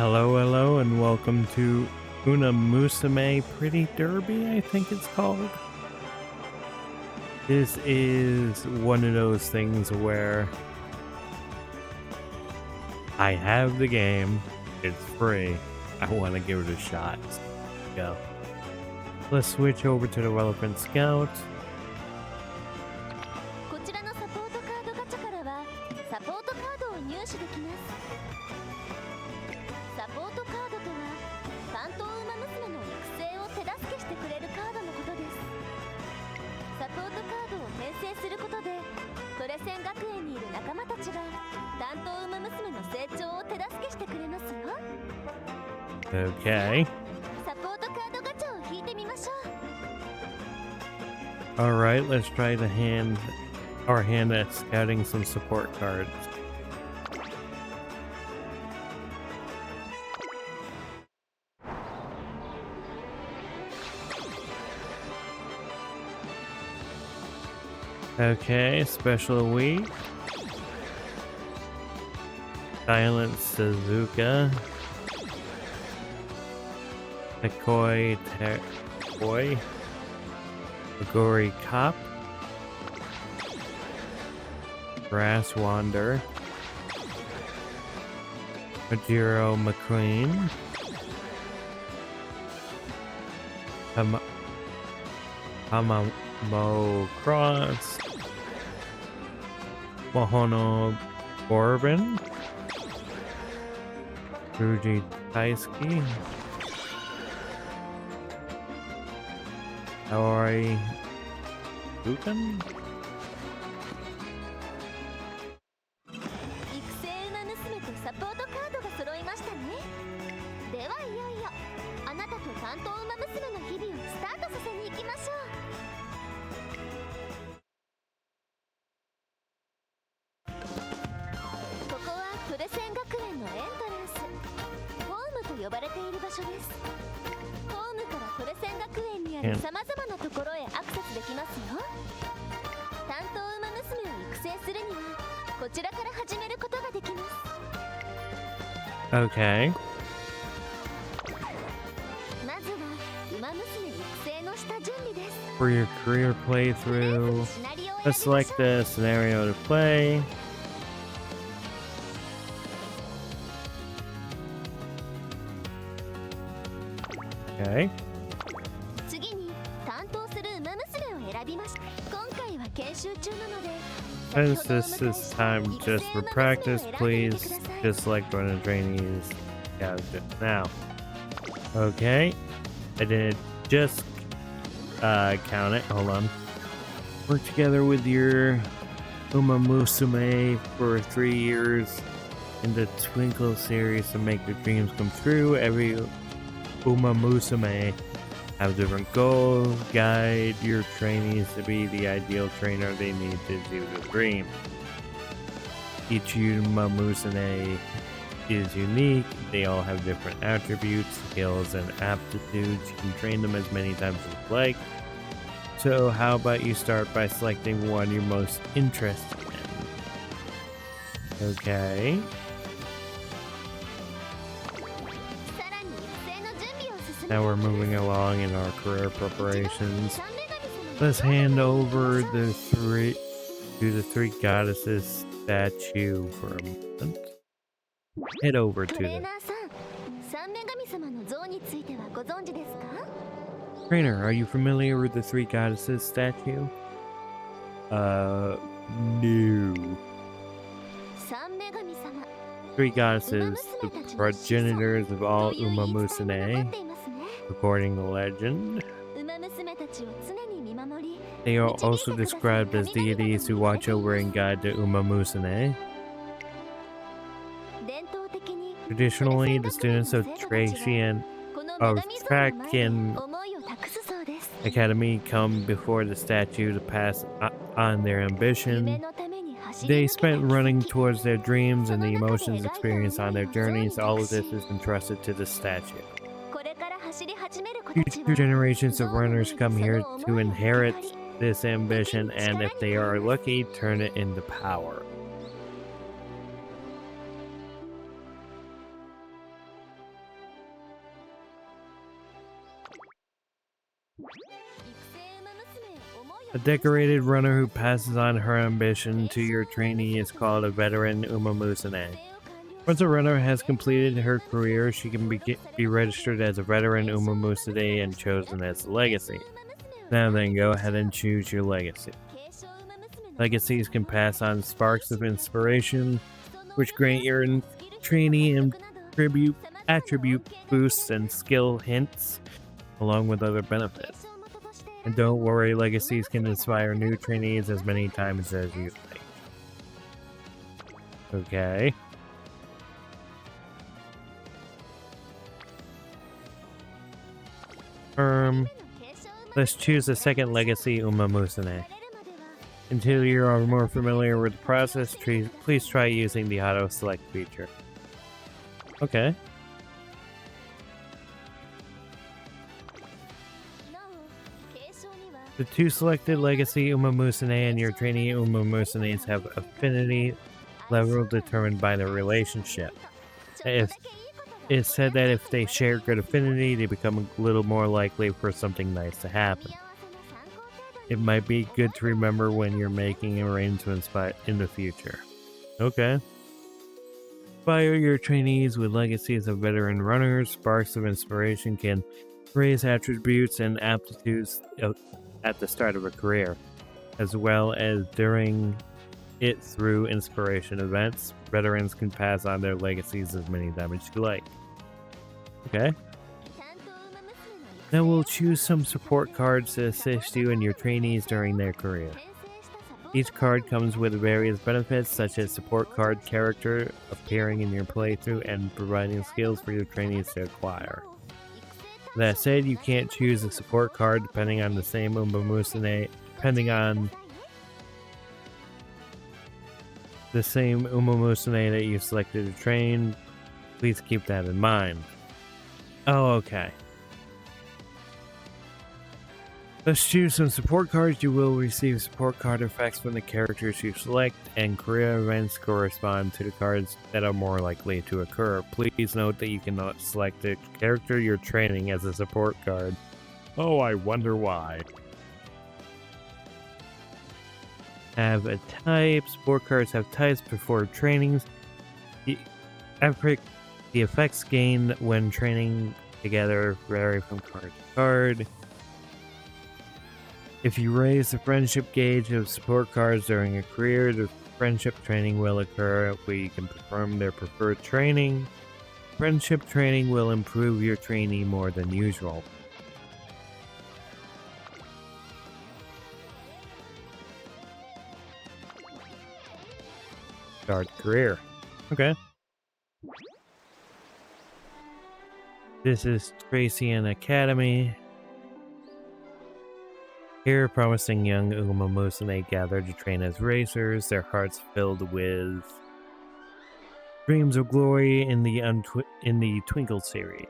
Hello, and welcome to Una Musume Pretty Derby, I think it's called. This is one of those things where I have the game, it's free, I want to give it a shot. Go. Let's switch over to the relevant scout. Okay. Alright, let's try to hand at scouting some support cards. Okay, special week. Silent Suzuka. Takoi Takoi. Agori Cop. Grass Wander. Majiro McQueen. Hamamo Cross. Mohono Corbin. Ruji Taisuke. Aoi Bukan? Okay. For your career playthrough, let's select the scenario to play. Okay. Since this is time just for practice, please just select one of the trainees. Yeah, now. Okay. I didn't just count it. Hold on. Work together with your Uma Musume for 3 years in the Twinkle series to make your dreams come true. Every Uma Musume have different goals. Guide your trainees to be the ideal trainer they need to do the dream. Each Uma Musume is unique. They all have different attributes, skills, and aptitudes. You can train them as many times as you like. So how about you start by selecting one you're most interested in. Okay. Now we're moving along in our career preparations. Let's hand over the three goddesses statue for a moment. Head over to them. Trainer, are you familiar with the three goddesses statue? No. Three goddesses, the progenitors of all Uma Musume, according to legend. They are also described as deities who watch over and guide the Uma Musume. Traditionally, the students of Trakian Academy come before the statue to pass on their ambition. They spent running towards their dreams and the emotions experienced on their journeys. All of this is entrusted to the statue. Future generations of runners come here to inherit this ambition, and if they are lucky, turn it into power. A decorated runner who passes on her ambition to your trainee is called a veteran Umamusane. Once a runner has completed her career, she can be registered as a veteran Umamusane and chosen as a legacy. Now then, go ahead and choose your legacy. Legacies can pass on sparks of inspiration, which grant your trainee and attribute boosts and skill hints, along with other benefits. And don't worry, legacies can inspire new trainees as many times as you like. Okay. Let's choose a second legacy Umamusane. Until you are more familiar with the process, please try using the auto select feature. Okay. The two selected legacy Umamusane and your trainee Umamusanes have affinity level determined by their relationship. It's said that if they share good affinity, they become a little more likely for something nice to happen. It might be good to remember when you're making arrangements in the future. Okay. Inspire your trainees with legacies of veteran runners. Sparks of inspiration can raise attributes and aptitudes at the start of a career, as well as during it through inspiration events. Veterans can pass on their legacies as many times as you like. Okay. Now we'll choose some support cards to assist you and your trainees during their career. Each card comes with various benefits, such as support card character appearing in your playthrough and providing skills for your trainees to acquire. That said, you can't choose a support card depending on the same Umamusane that you selected to train. Please keep that in mind. Oh, okay. Let's choose some support cards. You will receive support card effects from the characters you select, and career events correspond to the cards that are more likely to occur. Please note that you cannot select the character you're training as a support card. Oh, I wonder why. Have a type. Support cards have types before trainings. The effects gained when training together vary from card to card. If you raise the friendship gauge of support cards during a career, the friendship training will occur where you can perform their preferred training. Friendship training will improve your trainee more than usual. Start career. Okay. This is Tracian Academy. Here, promising young Umamusane gather to train as racers, their hearts filled with dreams of glory in the Twinkle series.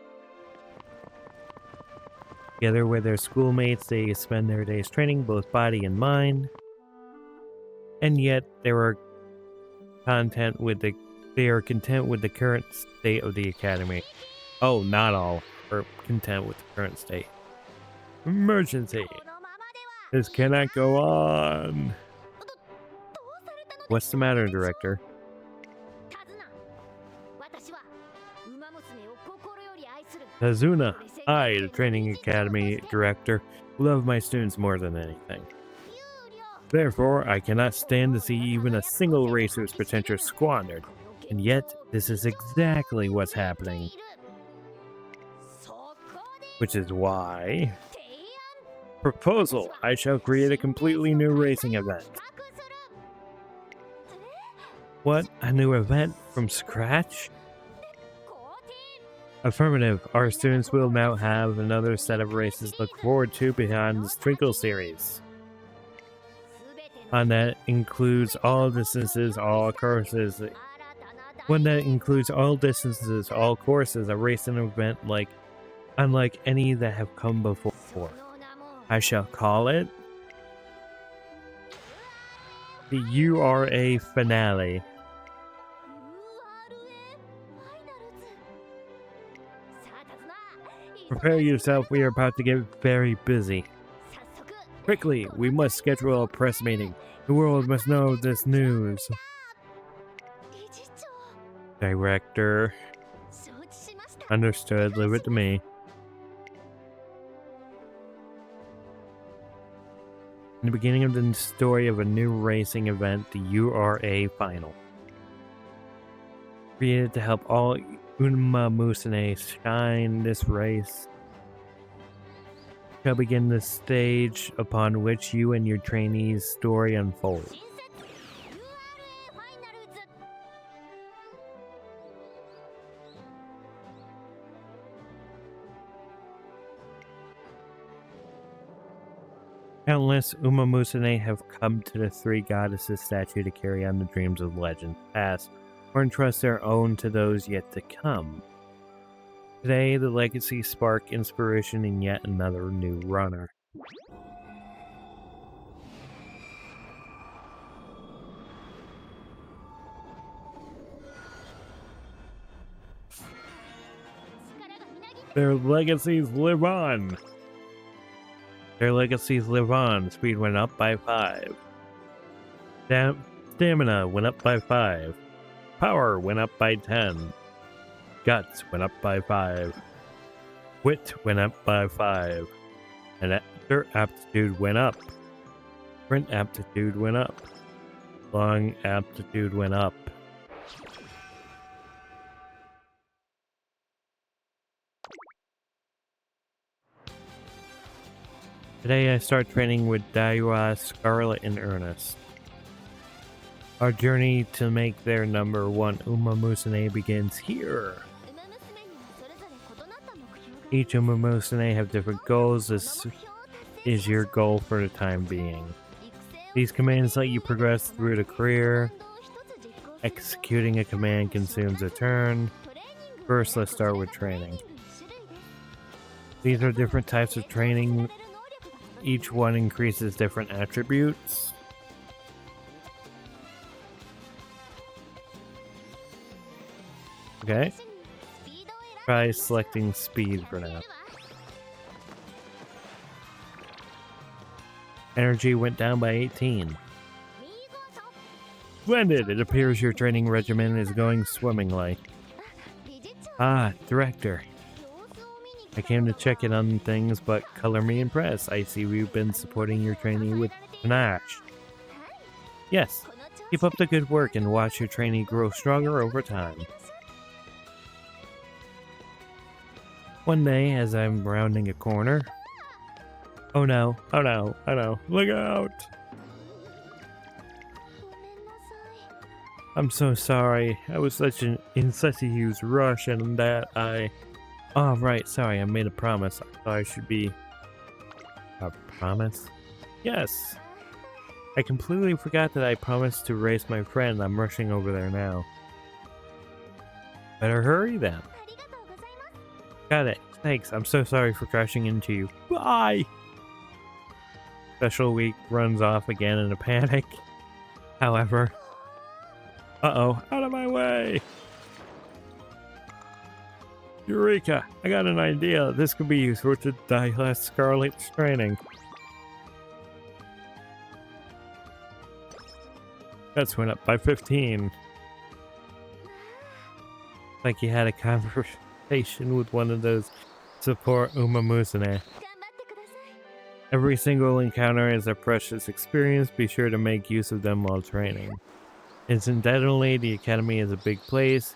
Together with their schoolmates, they spend their days training both body and mind. And yet, they are content with the current state of the academy. Oh, not all are content with the current state. Emergency! This cannot go on. What's the matter, Director? Kazuna, I, the Training Academy Director, love my students more than anything. Therefore, I cannot stand to see even a single racer's potential squandered. And yet, this is exactly what's happening. Which is why... Proposal! I shall create a completely new racing event. What? A new event from scratch? Affirmative. Our students will now have another set of races to look forward to beyond the Twinkle series. One that includes all distances, all courses. One that includes all distances, all courses. A racing event unlike any that have come before. I shall call it the URA Finale. Prepare yourself, we are about to get very busy. Quickly, we must schedule a press meeting. The world must know this news. Director. Understood, leave it to me. In the beginning of the story of a new racing event, the URA Final. Created to help all Unma Musune shine, this race shall begin the stage upon which you and your trainees' story unfolds. Countless Umamusune have come to the three goddesses statue to carry on the dreams of legends past, or entrust their own to those yet to come. Today, the legacies spark inspiration in yet another new runner. Their legacies live on! Their legacies live on. Speed went up by 5. Stamina went up by 5. Power went up by 10. Guts went up by 5. Wit went up by 5. And actor aptitude went up. Sprint aptitude went up. Long aptitude went up. Today I start training with Daiwa, Scarlet, in earnest. Our journey to make their number one Umamusune begins here. Each Umamusune have different goals. This is your goal for the time being. These commands let you progress through the career. Executing a command consumes a turn. First, let's start with training. These are different types of training. Each one increases different attributes. Okay. Try selecting speed for now. Energy went down by 18. Splendid! It appears your training regimen is going swimmingly. Ah, Director. I came to check in on things, but color me impressed. I see we've been supporting your trainee with panache. Yes, keep up the good work and watch your trainee grow stronger over time. One day, as I'm rounding a corner... Oh no, oh no, oh no, look out! I'm so sorry. I was in such a huge rush and that I... Oh, right, sorry, I made a promise. I thought I should be... A promise? Yes! I completely forgot that I promised to race my friend. I'm rushing over there now. Better hurry then. Got it. Thanks, I'm so sorry for crashing into you. Bye! Special Week runs off again in a panic. However... Uh-oh, out of my way! Eureka! I got an idea. This could be useful to digest Scarlet's training. That's went up by 15. Like you had a conversation with one of those support Umamusune. Every single encounter is a precious experience. Be sure to make use of them while training. Incidentally, the Academy is a big place,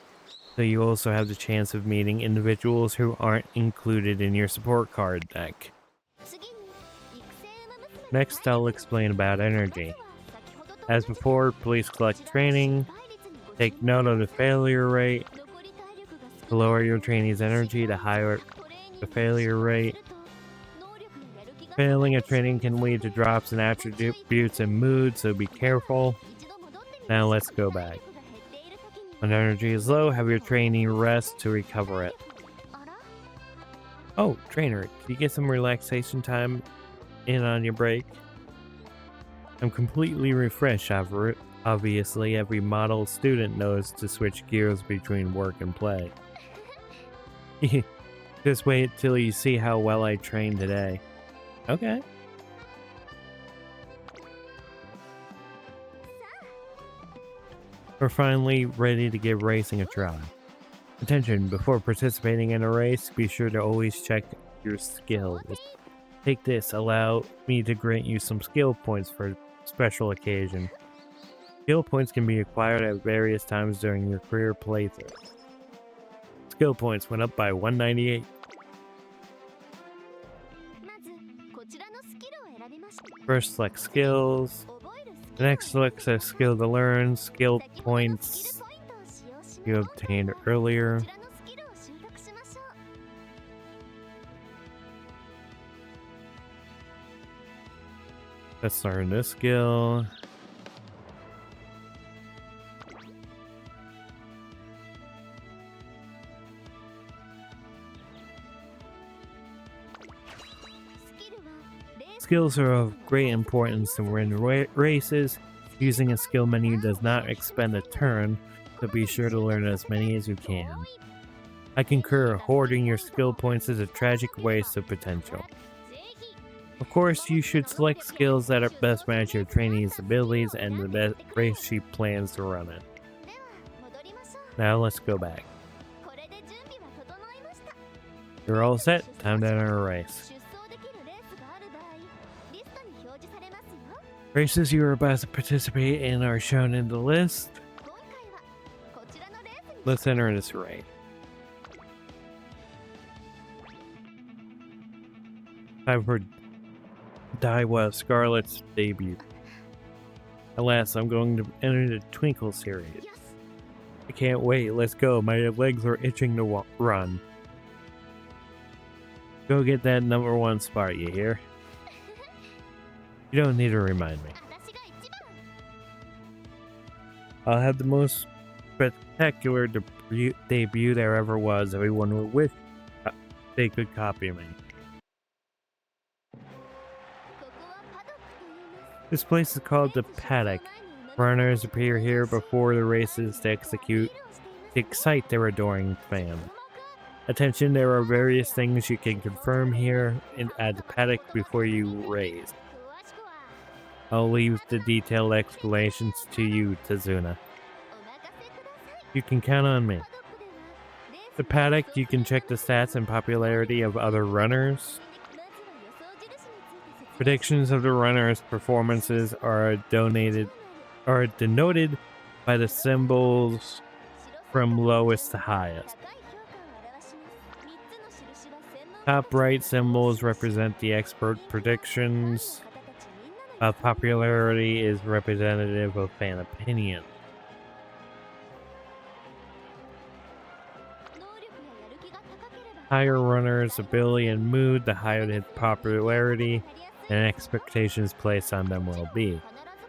so you also have the chance of meeting individuals who aren't included in your support card deck. Next, I'll explain about energy. As before, please collect training, take note of the failure rate, to lower your trainee's energy to higher the failure rate. Failing a training can lead to drops in attributes and mood, so be careful. Now let's go back. When energy is low, have your trainee rest to recover it. Oh, trainer, did you get some relaxation time in on your break? I'm completely refreshed. Obviously, every model student knows to switch gears between work and play. Just wait till you see how well I trained today. Okay. We're finally ready to give racing a try. Attention, before participating in a race, be sure to always check your skills. Take this, allow me to grant you some skill points for a special occasion. Skill points can be acquired at various times during your career playthrough. Skill points went up by 198. First, select skills. Next, select a skill to learn. Skill points you obtained earlier. Let's learn this skill. Skills are of great importance to win races. Using a skill menu does not expend a turn, so be sure to learn as many as you can. I concur, hoarding your skill points is a tragic waste of potential. Of course, you should select skills that are best match your trainee's abilities and the best race she plans to run it. Now let's go back. You're all set, time to enter a race. Races you are about to participate in are shown in the list. Let's enter this race. Time for Daiwa Scarlet's debut. Alas, I'm going to enter the Twinkle series. I can't wait, let's go. My legs are itching to run. Go get that #1 spot, you hear? You don't need to remind me. I'll have the most spectacular debut there ever was. Everyone would wish they could copy me. This place is called the Paddock. Runners appear here before the races to excite their adoring fans. Attention, there are various things you can confirm here at the Paddock before you race. I'll leave the detailed explanations to you, Tazuna. You can count on me. The Paddock, you can check the stats and popularity of other runners. Predictions of the runners' performances are denoted by the symbols from lowest to highest. Top right symbols represent the expert predictions. Popularity is representative of fan opinion. Higher runners' ability and mood, the higher the popularity and expectations placed on them will be.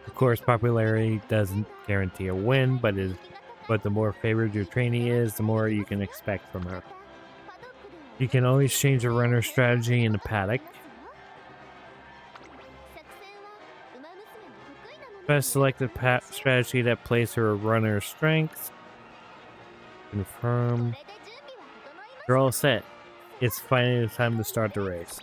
Of course, popularity doesn't guarantee a win, but the more favored your trainee is, the more you can expect from her. You can always change a runner's strategy in the paddock. Best select a strategy that plays her runner's strengths. Confirm. You're all set. It's finally time to start the race.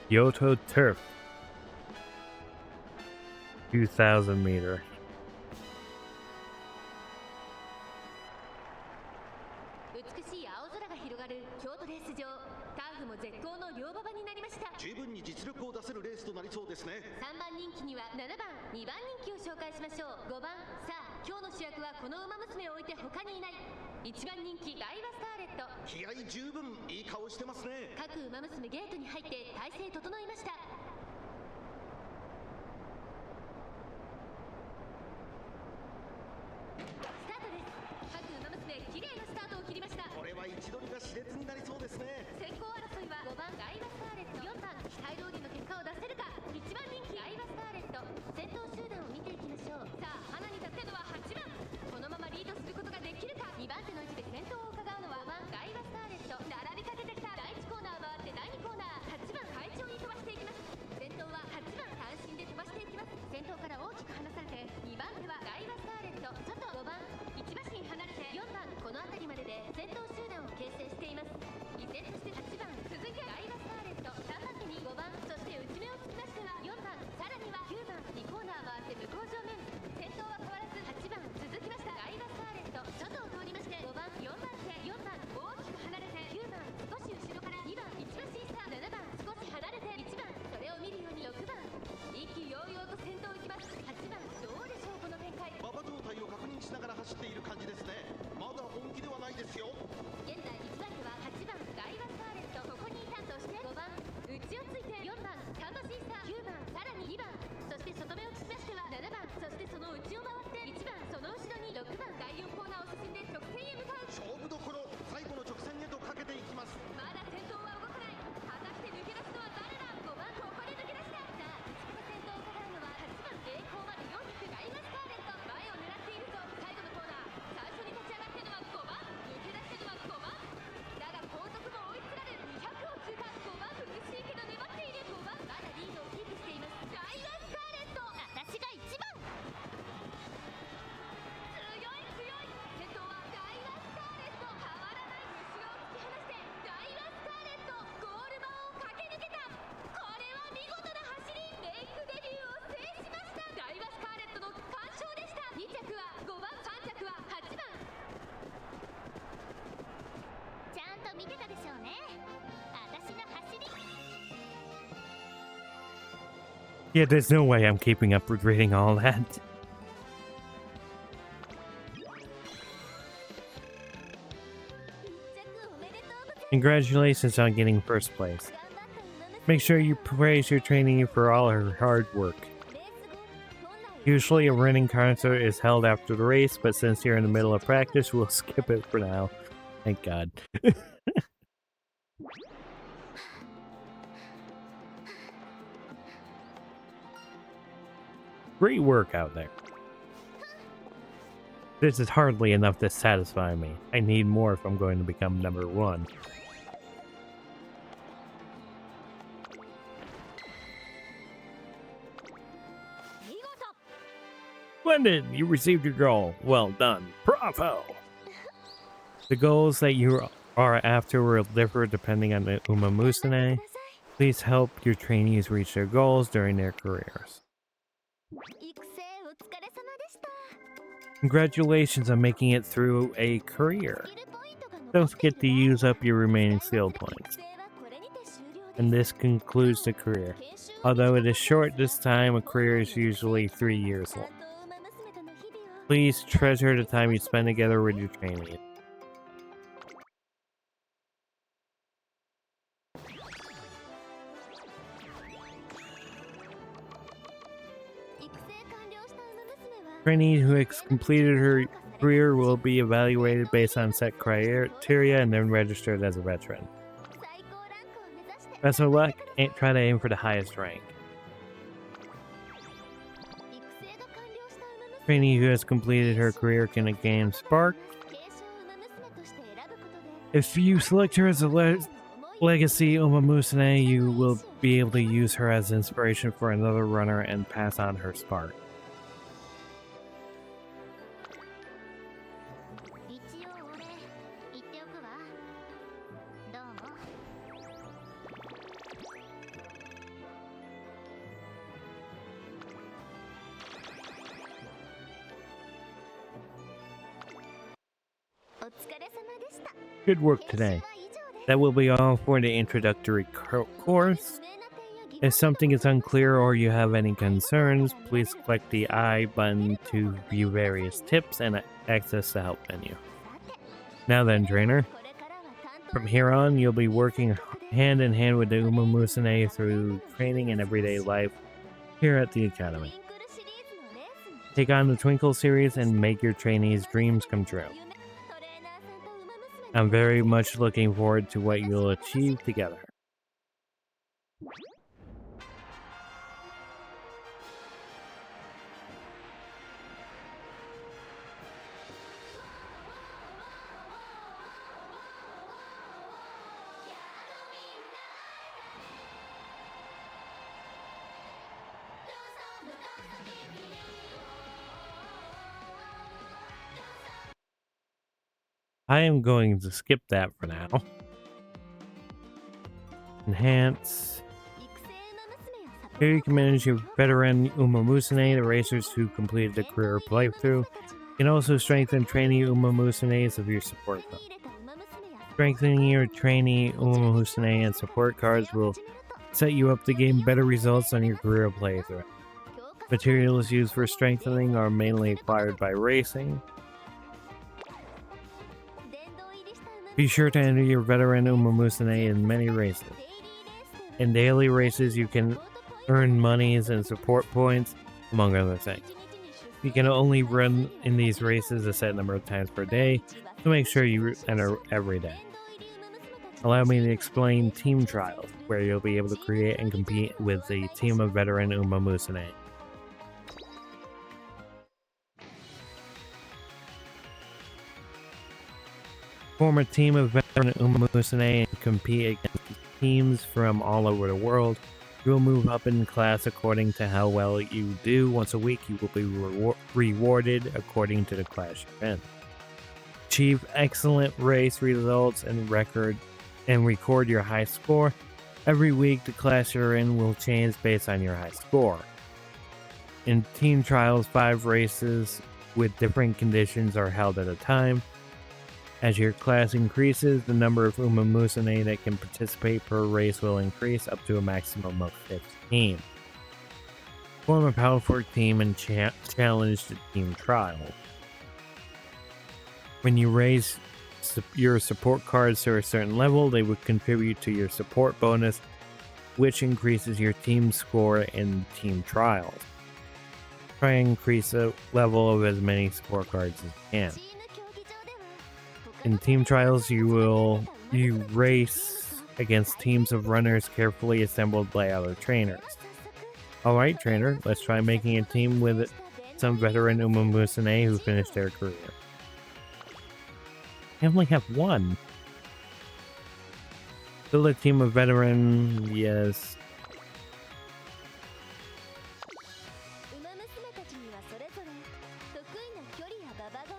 Kyoto Turf. 2,000 meter. Yeah, there's no way I'm keeping up with reading all that. Congratulations on getting first place. Make sure you praise your trainee for all her hard work. Usually a running concert is held after the race, but since you're in the middle of practice, we'll skip it for now. Thank God. Great work out there. This is hardly enough to satisfy me. I need more if I'm going to become number 1. Splendid! You received your goal. Well done. Bravo! The goals that you are after will differ depending on the Uma Musume. Please help your trainees reach their goals during their careers. Congratulations on making it through a career. Don't forget to use up your remaining skill points. And this concludes the career. Although it is short this time, a career is usually 3 years long. Please treasure the time you spend together with your trainees. Trainee who has completed her career will be evaluated based on set criteria and then registered as a veteran. Best of luck, try to aim for the highest rank. Trainee who has completed her career can gain Spark. If you select her as a legacy Uma Musume, you will be able to use her as inspiration for another runner and pass on her Spark. Good work today. That will be all for the introductory course. If something is unclear or you have any concerns, please click the I button to view various tips and access the help menu. Now then, trainer. From here on, you'll be working hand in hand with the Uma Musume through training and everyday life here at the Academy. Take on the Twinkle series and make your trainees' dreams come true. I'm very much looking forward to what you'll achieve together. I am going to skip that for now. Enhance. Here you can manage your veteran Uma Musume, the racers who completed the career playthrough. You can also strengthen trainee Uma Musumes of your support card. Strengthening your trainee Uma Musume and support cards will set you up to gain better results on your career playthrough. Materials used for strengthening are mainly acquired by racing. Be sure to enter your veteran Uma Musume in many races. In daily races, you can earn monies and support points, among other things. You can only run in these races a set number of times per day, so make sure you enter every day. Allow me to explain team trials, where you'll be able to create and compete with a team of veteran Uma Musume. Form a team of veteran Uma Musume and compete against teams from all over the world. You will move up in class according to how well you do. Once a week, you will be rewarded according to the class you're in. Achieve excellent race results and record your high score. Every week, the class you're in will change based on your high score. In team trials, 5 races with different conditions are held at a time. As your class increases, the number of Uma Musume that can participate per race will increase up to a maximum of 15. Form a powerful team and challenge the team trial. When you raise your support cards to a certain level, they will contribute to your support bonus, which increases your team score in team trials. Try and increase the level of as many support cards as you can. In team trials, you race against teams of runners carefully assembled by other trainers. Alright, trainer, let's try making a team with some veteran Uma Musume who finished their career. I only have one. Build a team of veteran, yes.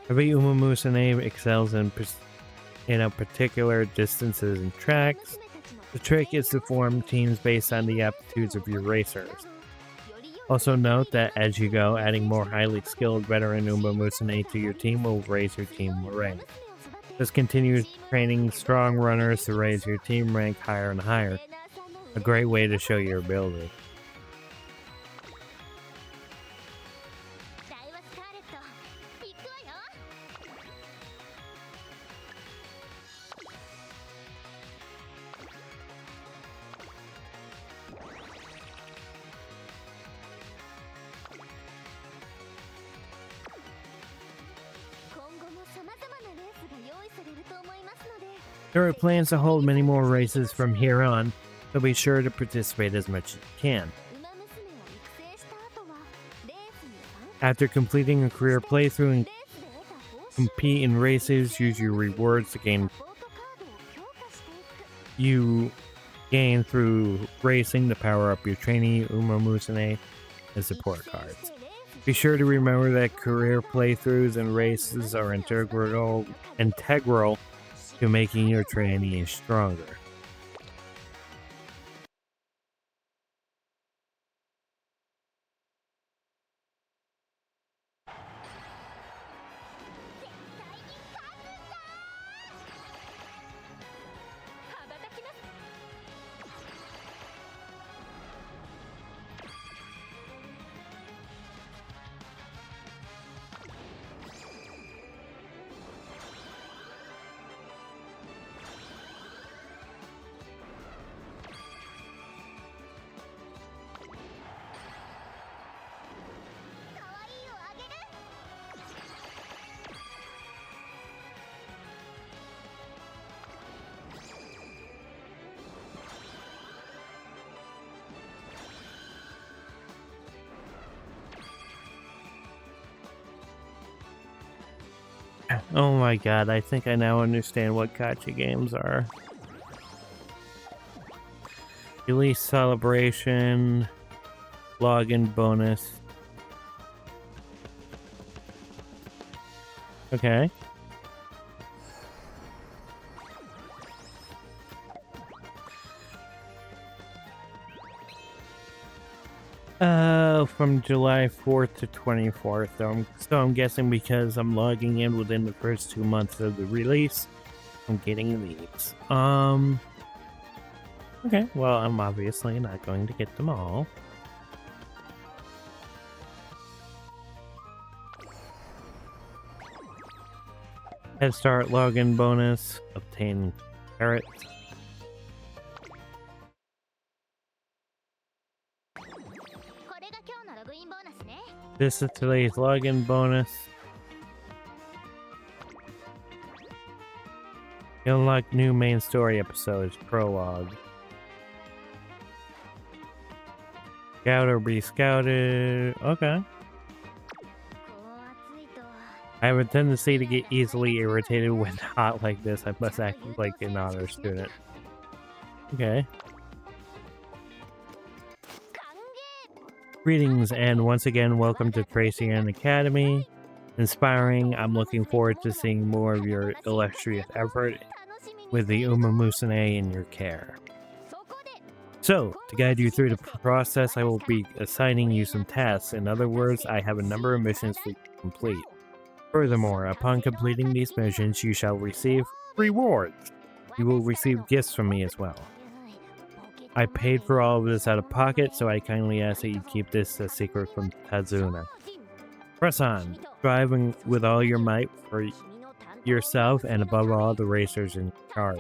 Every Uma Musume excels in a particular distances and tracks. The trick is to form teams based on the aptitudes of your racers. Also note that as you go, adding more highly skilled veteran Uma Musume to your team will raise your team rank. Just continue training strong runners to raise your team rank higher and higher. A great way to show your ability. There are plans to hold many more races from here on, so be sure to participate as much as you can. After completing a career playthrough and compete in races, use your rewards to gain through racing to power up your trainee Uma Musume and support cards. Be sure to remember that career playthroughs and races are integral to making your trainee stronger. Oh my god, I think I now understand what gacha games are. Release celebration, login bonus. Okay. From July 4th to 24th. So I'm guessing because I'm logging in within the first 2 months of the release, I'm getting these. Okay, well, I'm obviously not going to get them all. Head start login bonus. Obtain carrot. This is today's login bonus. You unlock new main story episodes. Prologue. Scout or be scouted. Okay. I have a tendency to get easily irritated when hot like this. I must act like an honor student. Okay. Greetings and once again welcome to Tracy and Academy. Inspiring, I'm looking forward to seeing more of your illustrious effort with the Uma Musume in your care. So, to guide you through the process, I will be assigning you some tasks. In other words, I have a number of missions for you to complete. Furthermore, upon completing these missions, you shall receive rewards. You will receive gifts from me as well. I paid for all of this out of pocket, so I kindly ask that you keep this a secret from Tazuna. Press on, striving with all your might for yourself and above all the racers in charge.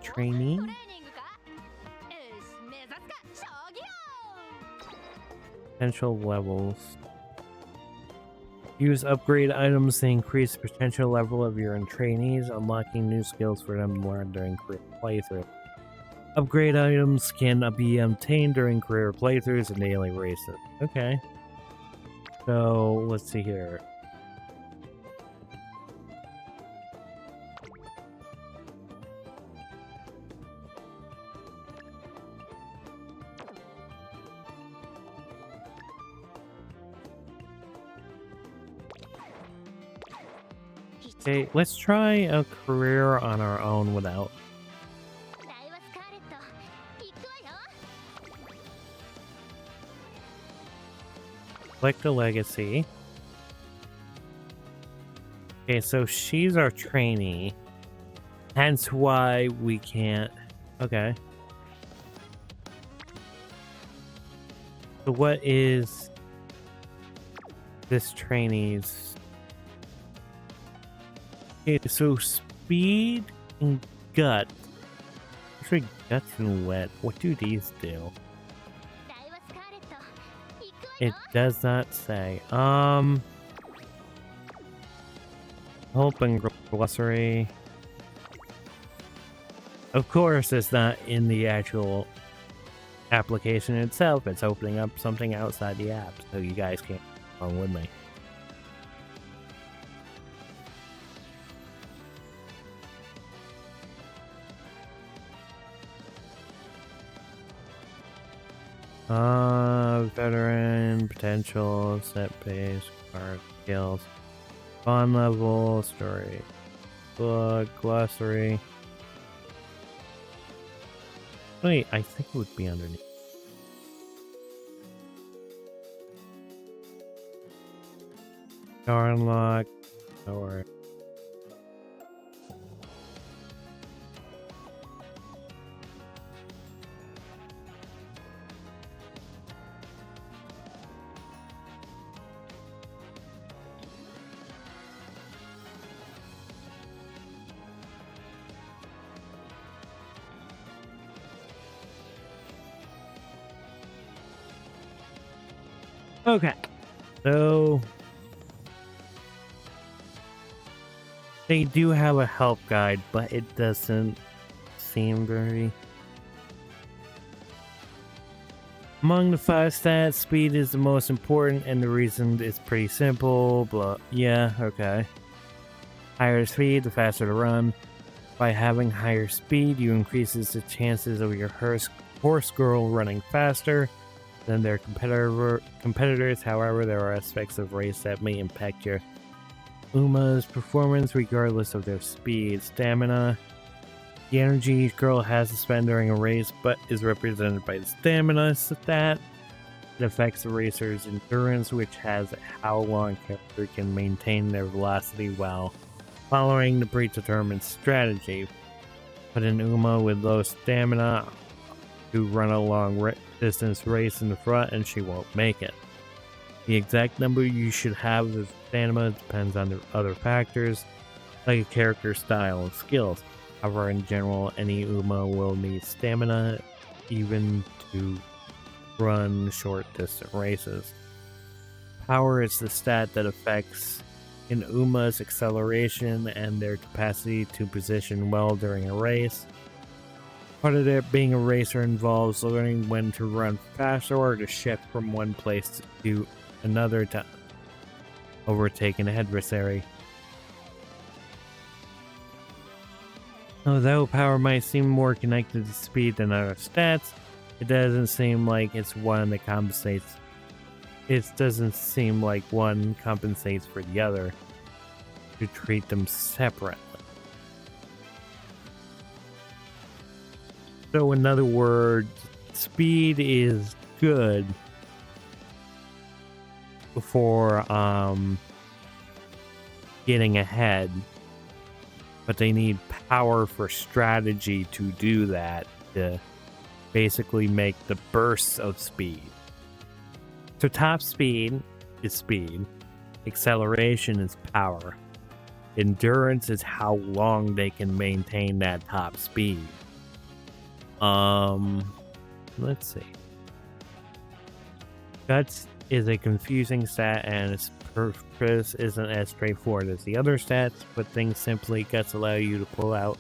Trainee? Potential levels. Use upgrade items to increase the potential level of your trainees, unlocking new skills for them to learn during career playthrough. Upgrade items can be obtained during career playthroughs and daily races. Okay. So, let's see here. Okay, let's try a career on our own without. Select a legacy. Okay, so she's our trainee. Hence why we can't. Okay. So what is this trainee's? Okay, so speed and gut. Actually, guts and wet. What do these do? It does not say. Hope and glossary. Of course, it's not in the actual application itself. It's opening up something outside the app, so you guys can't go along with me. Veteran, potential, set base, card, skills, fun level, story, book, glossary. Wait, I think it would be underneath. Star unlock, or okay, so they do have a help guide, but it doesn't seem very... Among the 5 stats, speed is the most important, and the reason is pretty simple, blah. Yeah, okay. Higher speed, the faster to run. By having higher speed, you increases the chances of your horse girl running faster than their competitors. However, there are aspects of race that may impact your Uma's performance regardless of their speed. Stamina. The energy each girl has to spend during a race but is represented by the stamina stat. It affects the racer's endurance, which has how long a character can maintain their velocity while following the predetermined strategy. Put an Uma with low stamina to run a long distance race in the front and she won't make it. The exact number you should have of stamina depends on the other factors, like a character style and skills. However, in general, any Uma will need stamina even to run short distance races. Power is the stat that affects an Uma's acceleration and their capacity to position well during a race. Part of it being a racer involves learning when to run faster or to shift from one place to another to overtake an adversary. Although power might seem more connected to speed than other stats, it doesn't seem like it's one that compensates. It doesn't seem like one compensates for the other. To treat them separately. So in other words, speed is good for getting ahead, but they need power for strategy to do that, to basically make the bursts of speed. So top speed is speed, acceleration is power, endurance is how long they can maintain that top speed. Let's see. Guts is a confusing stat and its purpose isn't as straightforward as the other stats, but things simply, Guts allow you to pull out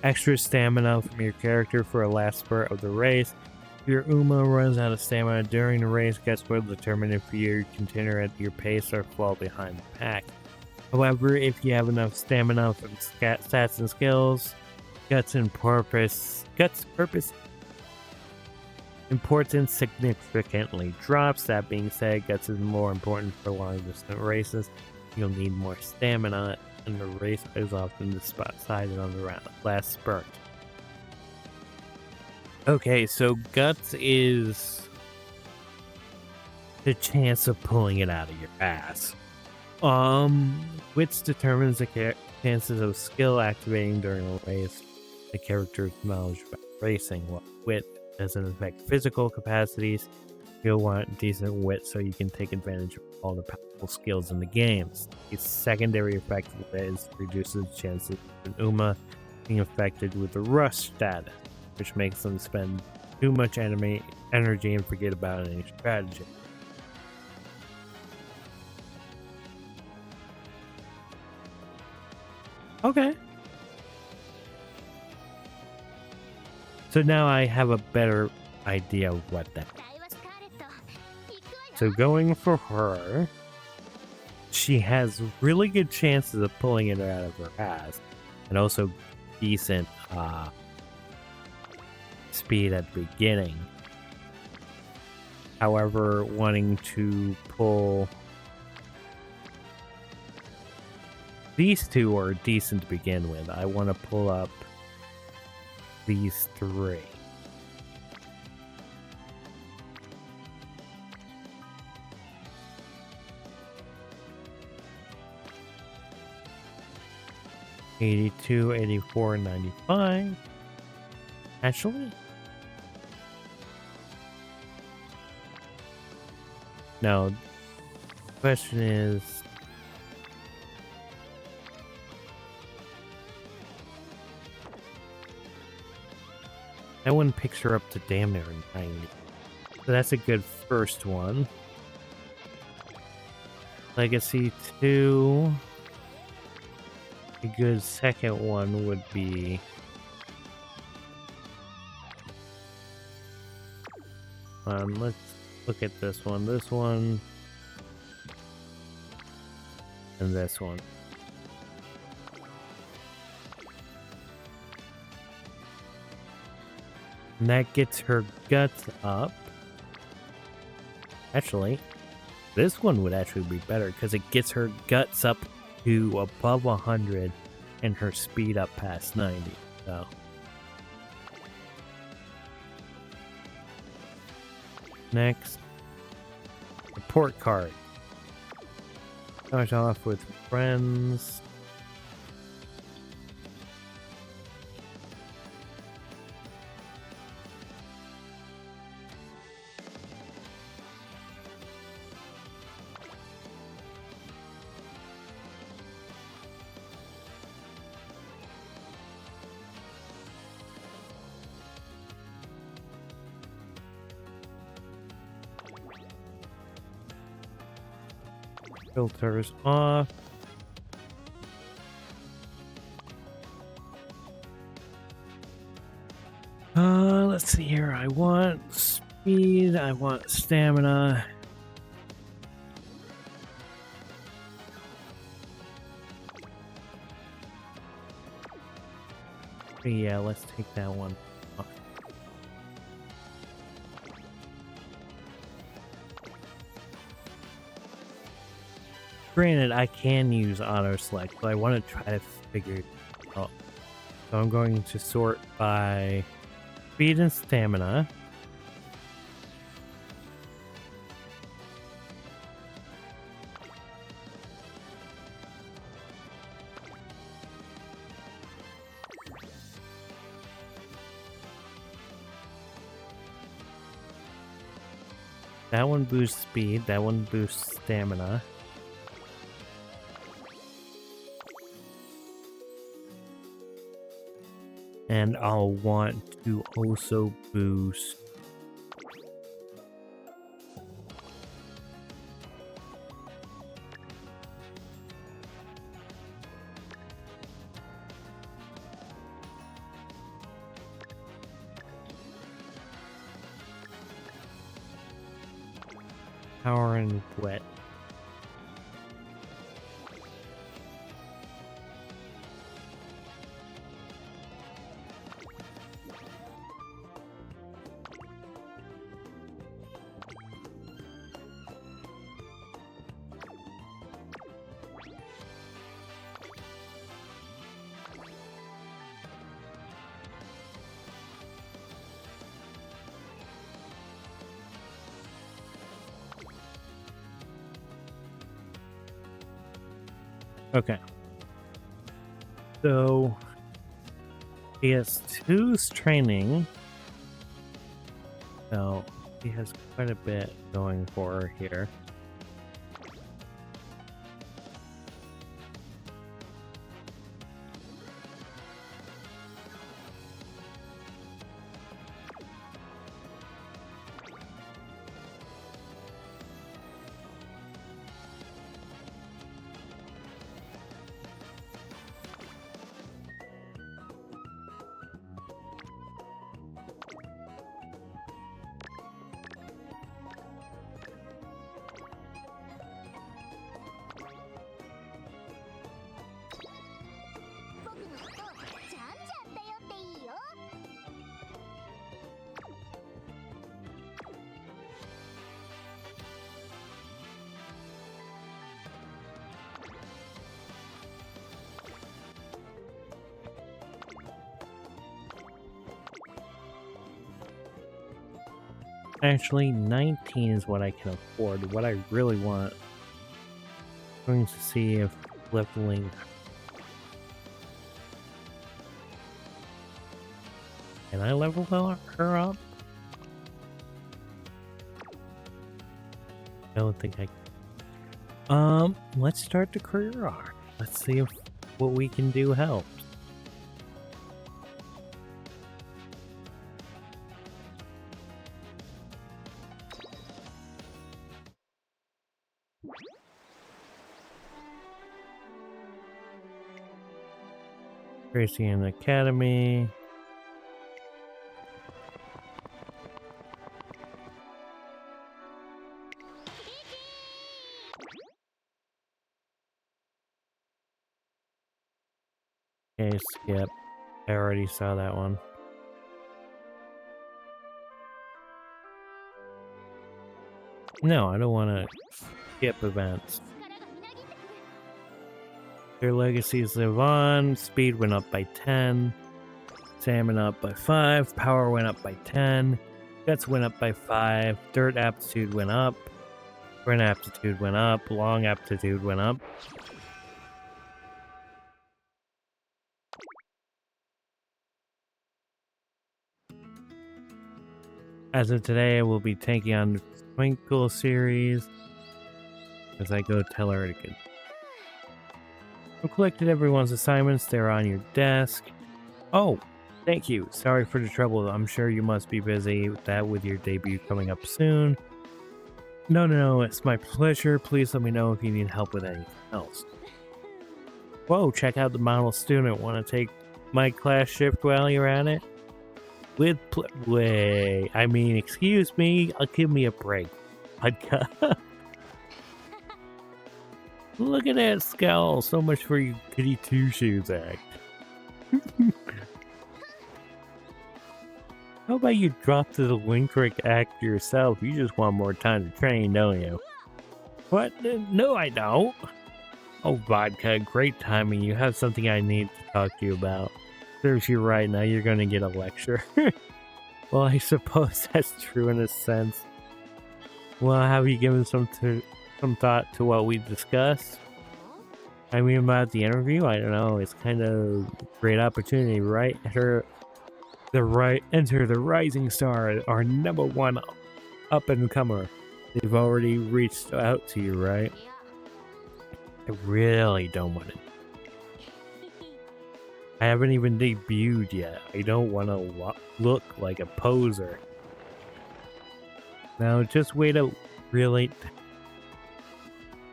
extra stamina from your character for a last spurt of the race. If your Uma runs out of stamina during the race, Guts will determine if you continue at your pace or fall behind the pack. However, if you have enough stamina from stats and skills, Guts' purpose importance significantly drops. That being said, Guts is more important for long distance races. You'll need more stamina, and the race is often decided on the last spurt. Okay, so Guts is the chance of pulling it out of your ass. Wits determines the chances of skill activating during a race. The character's knowledge about racing. While wit doesn't affect physical capacities, you'll want decent wit so you can take advantage of all the powerful skills in the games. A secondary effect of wit is reduces the chances of an Uma being affected with the rush status, which makes them spend too much energy and forget about any strategy. Okay. So now I have a better idea of what that is. So going for her, she has really good chances of pulling it out of her ass, and also decent speed at the beginning. However, wanting to pull these two are decent to begin with. I want to pull up these three. $82, $84, $95. Actually? No. The question is, that one picks her up to damn near 90. So that's a good first one. Legacy 2. A good second one would be let's look at this one, and this one. And that gets her guts up. Actually, this one would actually be better because it gets her guts up to above 100 and her speed up past 90. So Next, report card. Start off with friends. Filters off. Let's see here. I want speed. I want stamina. Yeah, let's take that one off. Granted, I can use auto select, but I want to try to figure it out. So I'm going to sort by speed and stamina. That one boosts speed, that one boosts stamina. And I'll want to also boost power and wet. Okay. So PS2's training. So he has quite a bit going for her here. Actually, 19 is what I can afford. What I really want. I'm going to see if leveling. Can I level her up? I don't think I can. Let's start the career arc. Let's see if what we can do helps. Tracy in the academy. Okay, skip. I already saw that one. No, I don't want to skip events. Their legacies live on. Speed went up by 10. Stamina up by 5. Power went up by 10. Guts went up by 5. Dirt aptitude went up. Sprint aptitude went up. Long aptitude went up. As of today, I will be taking on the Twinkle series as I go tell her again. I've collected everyone's assignments. They're on your desk. Oh, thank you. Sorry for the trouble. I'm sure you must be busy with that with your debut coming up soon. No, it's my pleasure. Please let me know if you need help with anything else. Whoa, check out the model student. Want to take my class shift while you're at it? Wait, I mean, excuse me, give me a break. Look at that scowl, so much for you goody two-shoes act. How about you drop to the Winkrick act yourself? You just want more time to train, don't you? What? No, I don't. Oh, Vodka, great timing. You have something I need to talk to you about. Serves you right, now you're gonna get a lecture. Well, I suppose that's true in a sense. Well, have you given some thought to what we discussed? I mean, about the interview? I don't know. It's kind of a great opportunity, right? Enter the rising star, our #1 up-and-comer. They've already reached out to you, right? I really don't want it. I haven't even debuted yet. I don't want to look like a poser. Now, just wait a really...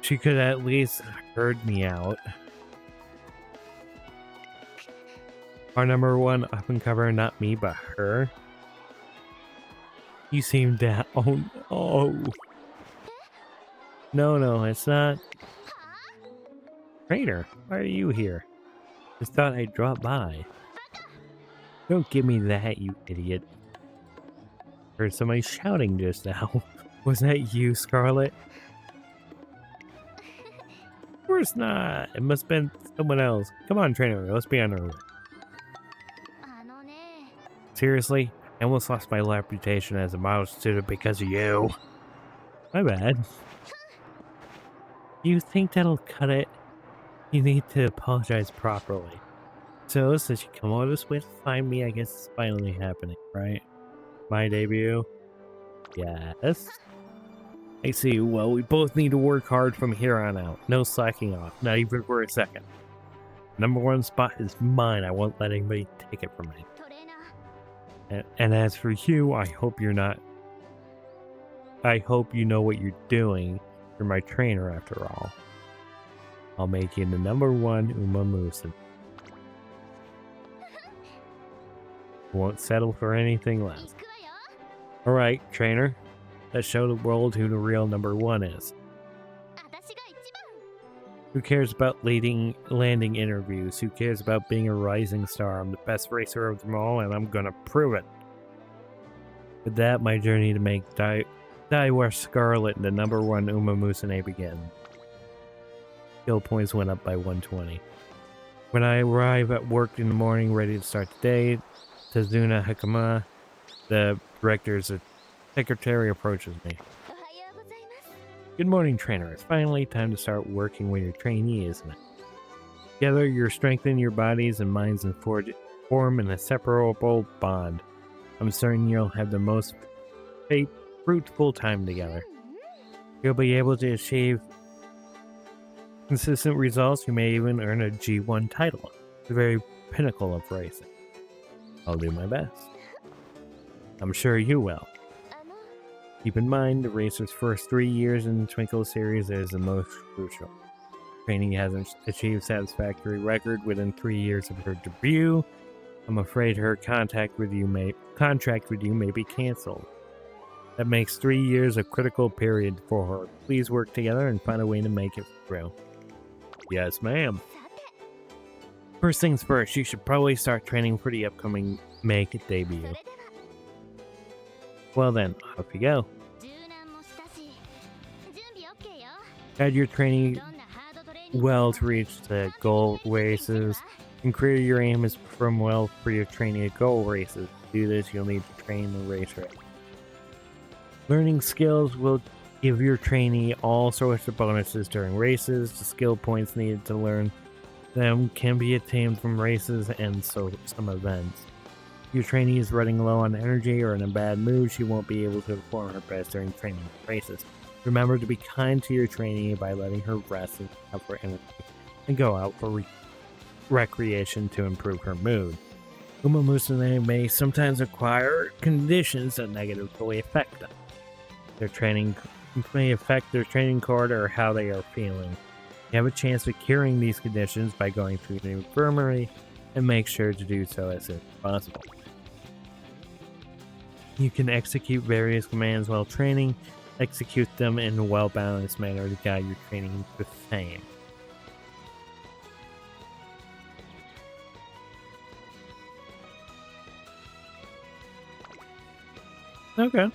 She could at least heard me out. Our #1 up-and-comer, not me, but her. You seem down. Oh. No, it's not. Trainer, why are you here? Just thought I'd drop by. Don't give me that, you idiot. Heard somebody shouting just now. Was that you, Scarlet? Of course not. It must have been someone else. Come on, trainer. Let's be on our way. Seriously? I almost lost my reputation as a model student because of you. My bad. You think that'll cut it? You need to apologize properly. So, since you come all this way to find me, I guess it's finally happening, right? My debut? Yes. I see. Well, we both need to work hard from here on out. No slacking off, not even for a second. #1 spot is mine. I won't let anybody take it from me. And as for you, I hope you're not... I hope you know what you're doing. You're my trainer, after all. I'll make you the #1 Umamusen. Won't settle for anything less. Alright, trainer. Let's show the world who the real #1 is. Who cares about landing interviews? Who cares about being a rising star? I'm the best racer of them all, and I'm gonna prove it. With that, my journey to make Daiwa Scarlet the #1 Umamusen began. Skill points went up by 120. When I arrive at work in the morning, ready to start the day, Tazuna Hakama, the director's secretary, approaches me. Good morning, trainer. It's finally time to start working with your trainee, isn't it? Together, you'll strengthen your bodies and minds and form an inseparable bond. I'm certain you'll have the most fruitful time together. You'll be able to achieve consistent results. You may even earn a G1 title, the very pinnacle of racing. I'll do my best. I'm sure you will. Keep in mind, the racer's first 3 years in the Twinkle series is the most crucial. Training hasn't achieved satisfactory record within 3 years of her debut. I'm afraid her contract with you may be cancelled. That makes 3 years a critical period for her. Please work together and find a way to make it through. Yes, ma'am. First things first, you should probably start training for the upcoming Make debut. Well then, off you go. Add your training well to reach the goal races, and clear your aim is to perform well for your training at goal races. To do this, you'll need to train the racer. Learning skills will give your trainee all sorts of bonuses during races. The skill points needed to learn them can be attained from races and some events. If your trainee is running low on energy or in a bad mood, she won't be able to perform her best during training races. Remember to be kind to your trainee by letting her rest and have her energy and go out for recreation to improve her mood. Uma Musume may sometimes acquire conditions that negatively affect them. Their training may affect their training card or how they are feeling. You have a chance of curing these conditions by going through the infirmary, and make sure to do so as soon as possible. You can execute various commands while training. Execute them in a well-balanced manner to guide your training to fame. Okay.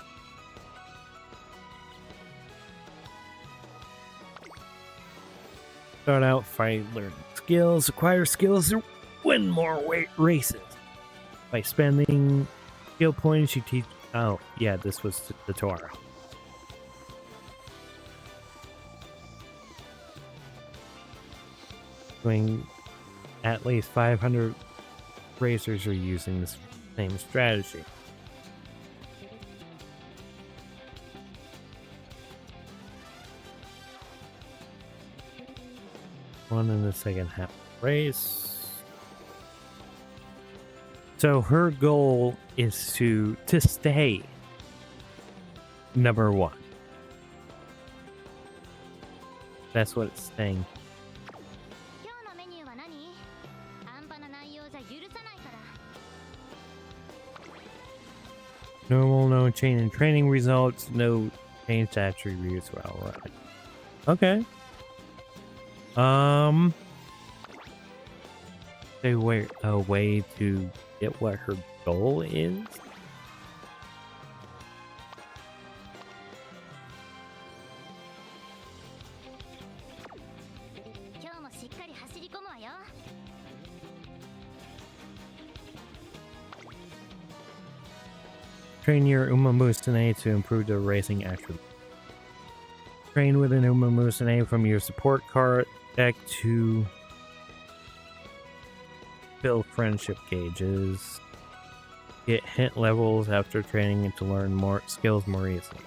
Start out, fight, learn skills, acquire skills, and win more races. By spending skill points, you teach. Oh, yeah, this was the tutorial. Doing at least 500 racers are using this same strategy. One in the second half race. So her goal is to stay number 1. That's what it's saying. Normal, no change in training results, no change attributes. Well, right. Okay. A way to get what her goal is? Train your Uma Musume to improve their racing attributes. Train with an Uma Musume from your support card deck to fill friendship gauges. Get hint levels after training and to learn more skills more easily.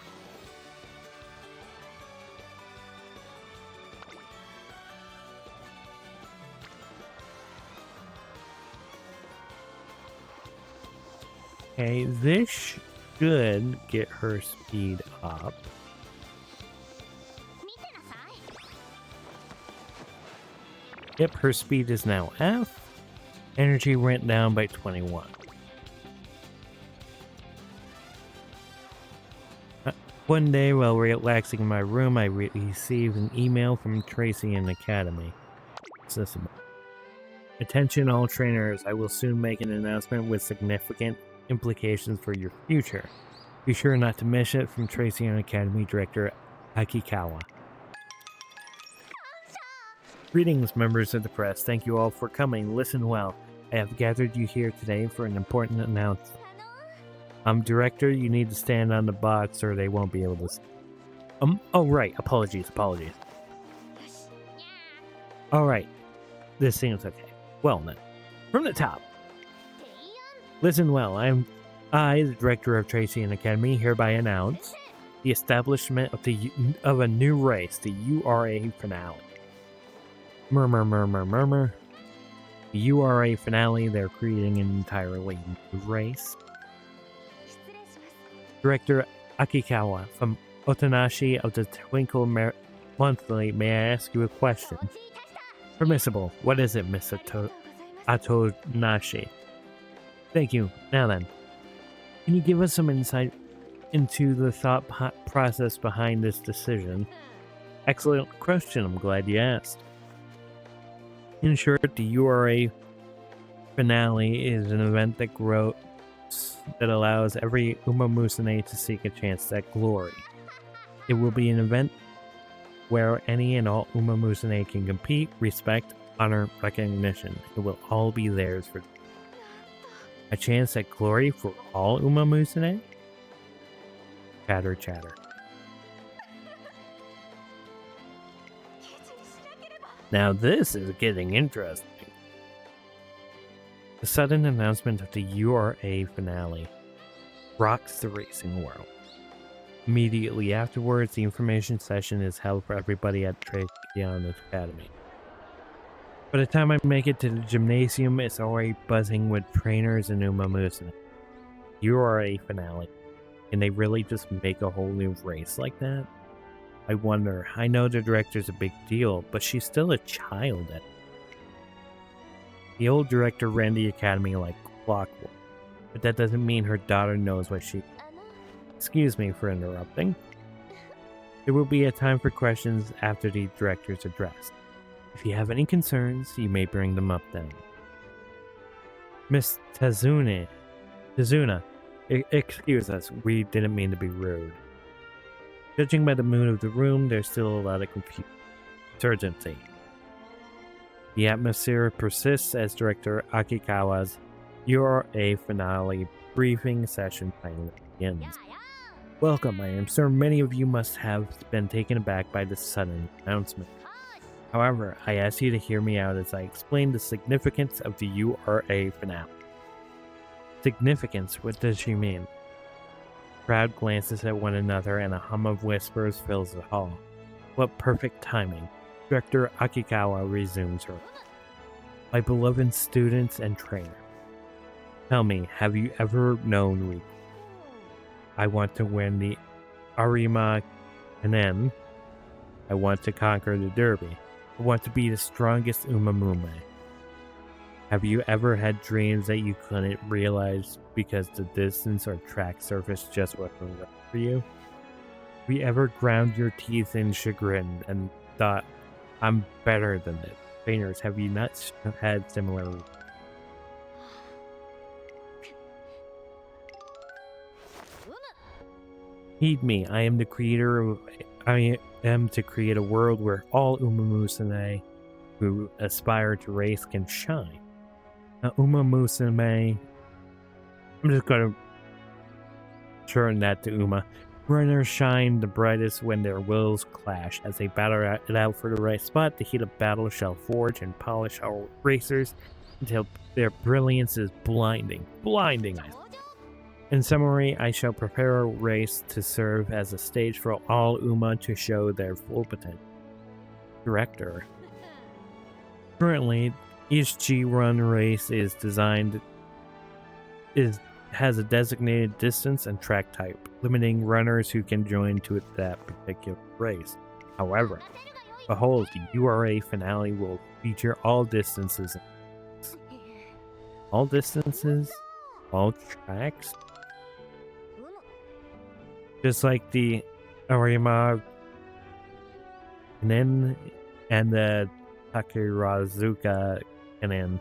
Okay, this should get her speed up. Yep, her speed is now F. Energy went down by 21. One day, while relaxing in my room, I received an email from Tracy in Academy. Attention all trainers, I will soon make an announcement with significant implications for your future. Be sure not to miss it, from Tracy and Academy Director Akikawa. Greetings, members of the press. Thank you all for coming. Listen well. I have gathered you here today for an important announcement. Director, you need to stand on the box or they won't be able to see. Oh, right. Apologies. Alright. This seems okay. Well, then. From the top. Listen well. I, the director of Tracy and Academy, hereby announce the establishment of a new race, the URA Finale. Murmur. The URA Finale, they're creating an entirely new race. Director Akikawa from Otonashi of the Twinkle Monthly, may I ask you a question? Permissible. What is it, Miss Otonashi? Thank you. Now then, can you give us some insight into the thought process behind this decision? Excellent question. I'm glad you asked. In short, the URA Finale is an event that allows every Uma Musume to seek a chance at glory. It will be an event where any and all Uma Musume can compete, respect, honor, recognition. It will all be theirs for a chance at glory for all Uma Musume? Chatter, chatter. Now this is getting interesting. The sudden announcement of the URA finale rocks the racing world. Immediately afterwards, the information session is held for everybody at Traciana's Academy. By the time I make it to the gymnasium, it's already buzzing with trainers and Uma Musume. URA finale. Can they really just make a whole new race like that? I wonder. I know the director's a big deal, but she's still a child at The old director ran the academy like clockwork, but that doesn't mean her daughter knows what she... Excuse me for interrupting. There will be a time for questions after the director's address. If you have any concerns, you may bring them up then. Miss Tazuna, excuse us, we didn't mean to be rude. Judging by the mood of the room, there's still a lot of uncertainty. The atmosphere persists as Director Akikawa's URA finale briefing session finally begins. Welcome, I am sure many of you must have been taken aback by this sudden announcement. However, I ask you to hear me out as I explain the significance of the URA finale. Significance? What does she mean? Crowd glances at one another and a hum of whispers fills the hall. What perfect timing. Director Akikawa resumes her. My beloved students and trainer. Tell me, have you ever known Riku? I want to win the Arima Kanen. I want to conquer the Derby. I want to be the strongest Umamume. Have you ever had dreams that you couldn't realize because the distance or track surface just wasn't right for you? Have you ever ground your teeth in chagrin and thought, I'm better than this? Trainers, have you not had similar... Heed me, I am to create a world where all Umamusume who aspire to race can shine. Now, Umamusume, I'm just going to turn that to Uma. Runners shine the brightest when their wills clash. As they battle it out for the right spot, the heat of battle shall forge and polish our racers until their brilliance is blinding. Blinding, I say. In summary, I shall prepare a race to serve as a stage for all Uma to show their full potential. Director. Currently, each G-Run race is has a designated distance and track type, limiting runners who can join to that particular race. However, behold, the URA finale will feature all distances. All distances? All tracks? Just like the Arima Kanen and the Takarazuka Kanen,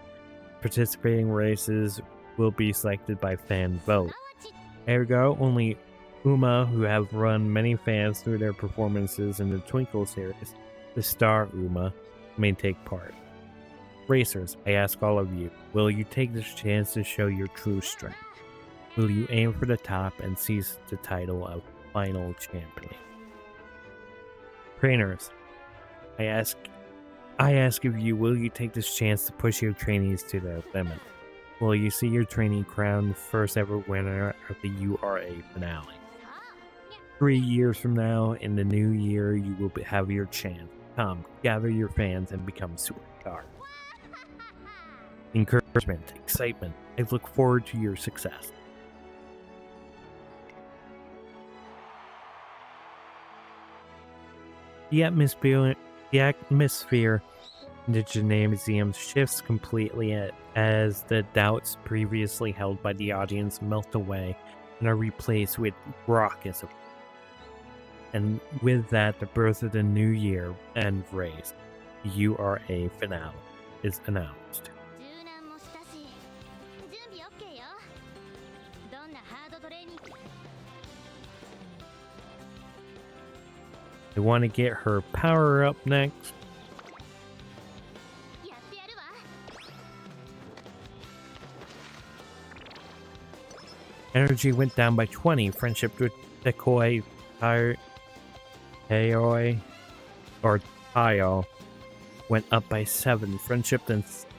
participating races will be selected by fan vote. Ergo, only Uma, who have run many fans through their performances in the Twinkle series, the star Uma, may take part. Racers, I ask all of you, will you take this chance to show your true strength? Will you aim for the top and seize the title of final champion? Trainers, I ask of you, will you take this chance to push your trainees to their limit? Will you see your trainee crowned the first ever winner of the URA finale? 3 years from now, in the new year, you will have your chance. Come, gather your fans and become superstars. Encouragement, excitement. I look forward to your success. The atmosphere in the gymnasium shifts completely as the doubts previously held by the audience melt away and are replaced with raucous. And with that, the birth of the new year and race, the URA finale, is announced. I want to get her power up next. Energy went down by 20. Friendship with Decoy, Taoi, or Tayo went up by 7. Friendship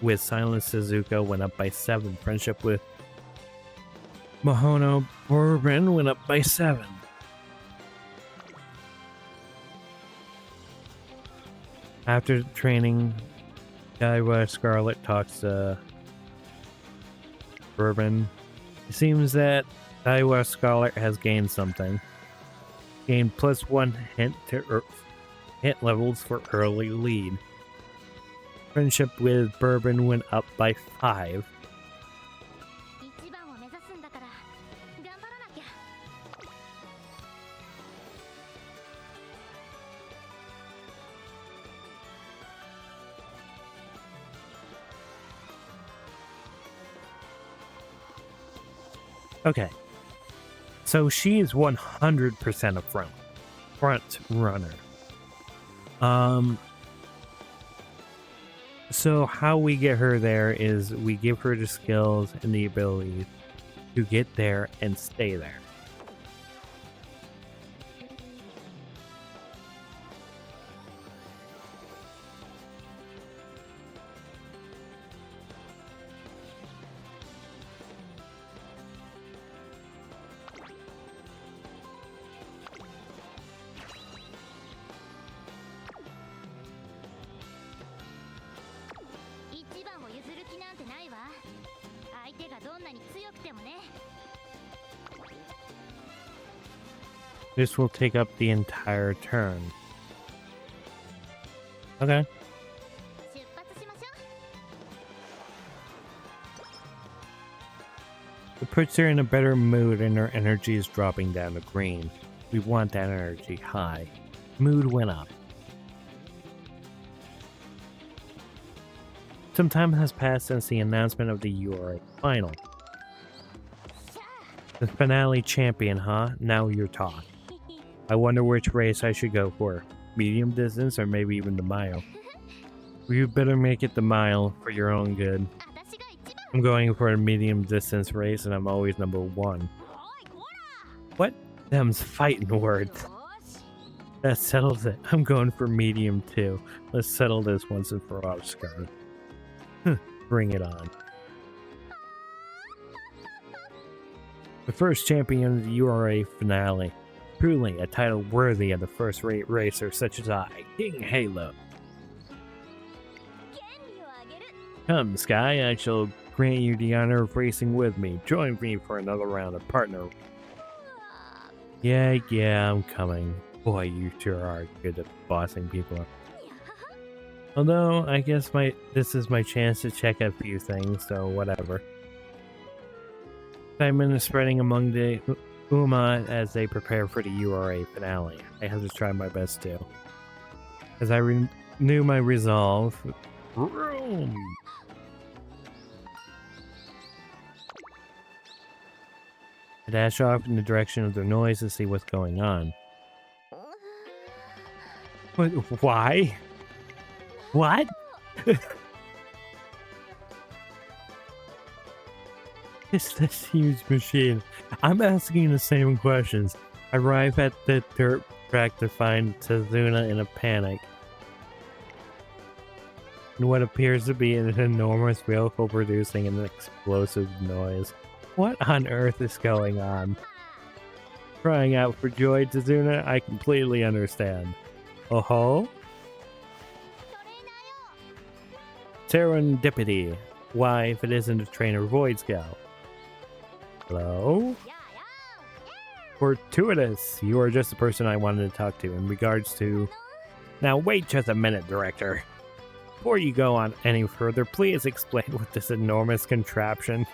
with Silent Suzuka went up by 7. Friendship with Mahono Bourbon went up by 7. After training, Daiwa Scarlet talks to Bourbon. It seems that Daiwa Scarlet has gained something. Gained +1 hit levels for early lead. Friendship with Bourbon went up by 5. Okay, so she is 100% a front runner. So how we get her there is we give her the skills and the ability to get there and stay there. This will take up the entire turn. Okay. It puts her in a better mood and her energy is dropping down to green. We want that energy high. Mood went up. Some time has passed since the announcement of the URA final. The finale champion, huh? Now you're talking. I wonder which race I should go for. Medium distance or maybe even the mile. You better make it the mile for your own good. I'm going for a medium distance race and I'm always number 1. What? Them's fighting words. That settles it. I'm going for medium too. Let's settle this once and for all, Scarlet. Bring it on. The first champion of the URA finale. Truly a title worthy of the first-rate racer such as I, King Halo. Come, Sky, I shall grant you the honor of racing with me. Join me for another round of partner. Yeah, I'm coming. Boy, you sure are good at bossing people up. Although, I guess this is my chance to check a few things, so whatever. Excitement is spreading among the Uma as they prepare for the URA finale. I have to try my best too. As I renew my resolve, vroom! I dash off in the direction of the noise to see what's going on. Why? What? It's this huge machine. I'm asking the same questions. I arrive at the dirt track to find Tazuna in a panic. In what appears to be an enormous vehicle producing an explosive noise. What on earth is going on? Crying out for joy, Tazuna, I completely understand. Oh ho? Serendipity. Why, if it isn't a trainer Void Scout? Hello? Fortuitous. You are just the person I wanted to talk to in regards to... Now wait just a minute, Director. Before you go on any further, please explain what this enormous contraption...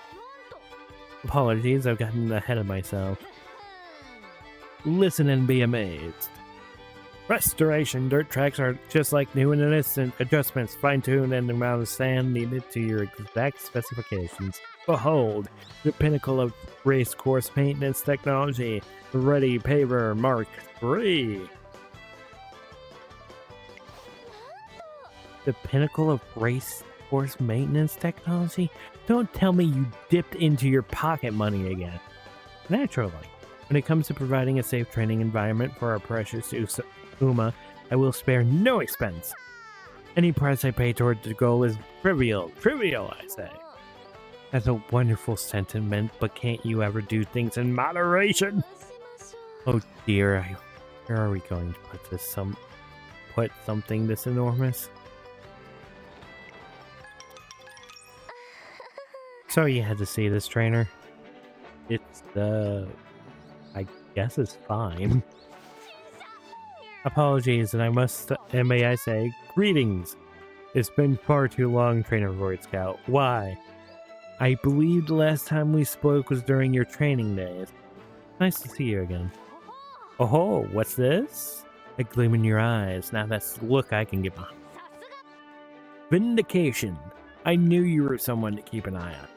Apologies, I've gotten ahead of myself. Listen and be amazed. Restoration dirt tracks are just like new and innocent adjustments, fine-tuned and the amount of sand needed to your exact specifications. Behold, the pinnacle of race course maintenance technology, the Ready Paver Mark III. The pinnacle of race course maintenance technology? Don't tell me you dipped into your pocket money again. Naturally. When it comes to providing a safe training environment for our precious Uma, I will spare no expense. Any price I pay toward the goal is trivial, I say. That's a wonderful sentiment, but can't you ever do things in moderation? Oh dear, where are we going to put this? Put something this enormous? So you had to see this, trainer. It's I guess it's fine. Apologies, and may I say, greetings. It's been far too long, Trainer Void Scout. Why? I believe the last time we spoke was during your training days. Nice to see you again. Oh, what's this? A gleam in your eyes. Now that's the look I can get behind. Vindication. I knew you were someone to keep an eye on.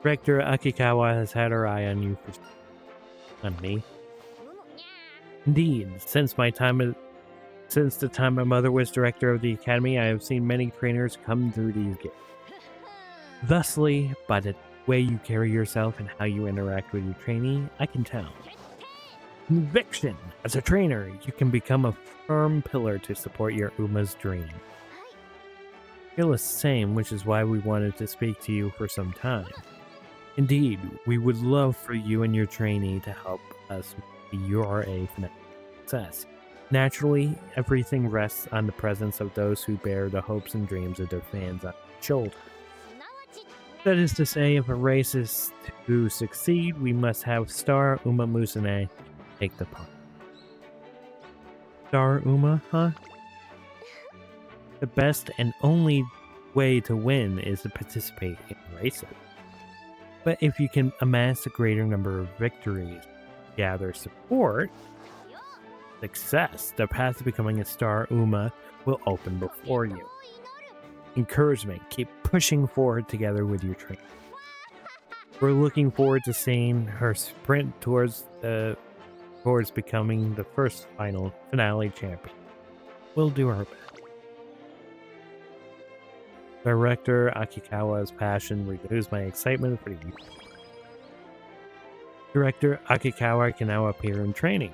Director Akikawa has had her eye on you on me. Indeed, since the time my mother was director of the academy, I have seen many trainers come through these gates. Thusly, by the way you carry yourself and how you interact with your trainee, I can tell. Conviction! As a trainer, you can become a firm pillar to support your Uma's dream. Feel the same, which is why we wanted to speak to you for some time. Indeed, we would love for you and your trainee to help us be your success. Naturally, everything rests on the presence of those who bear the hopes and dreams of their fans on their shoulders. That is to say, if a race is to succeed, we must have Star Uma Musune take the part. Star Uma, huh? The best and only way to win is to participate in races. But if you can amass a greater number of victories, gather support, success, the path to becoming a Star Uma will open before you. Encouragement, keep pushing forward together with your trainer. We're looking forward to seeing her sprint towards becoming the first finale champion. We'll do our best. Director Akikawa's passion renews my excitement for you. Director Akikawa can now appear in training.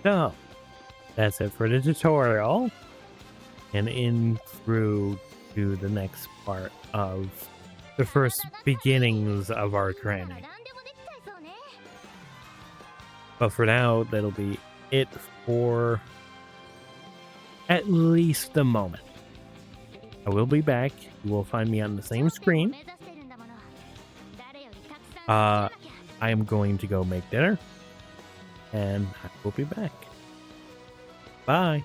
So, that's it for the tutorial. And in through to the next part of the first beginnings of our training. But for now, that'll be it for at least the moment. I will be back. You will find me on the same screen. I am going to go make dinner. And I will be back. Bye.